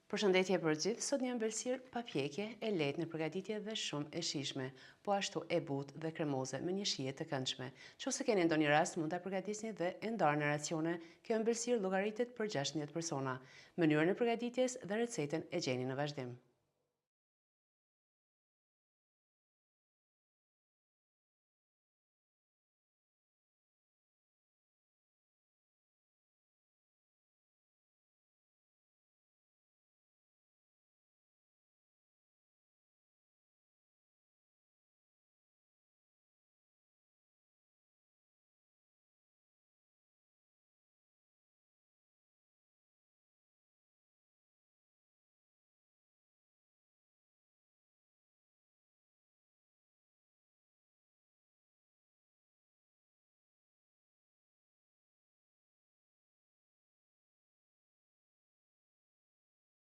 Përshëndetje për gjithë, sot një ëmbëlsirë pa pjekje, e lehtë në përgatitje dhe shumë e shijshme, po ashtu e butë dhe kremoze me një shije të këndshme. Nëse keni ndonjë rast, mund ta përgatisni dhe e ndarë në racione. Kjo ëmbëlsirë llogaritet për 16 persona. Mënyrën e përgatitjes dhe recetën e gjeni në vazhdim.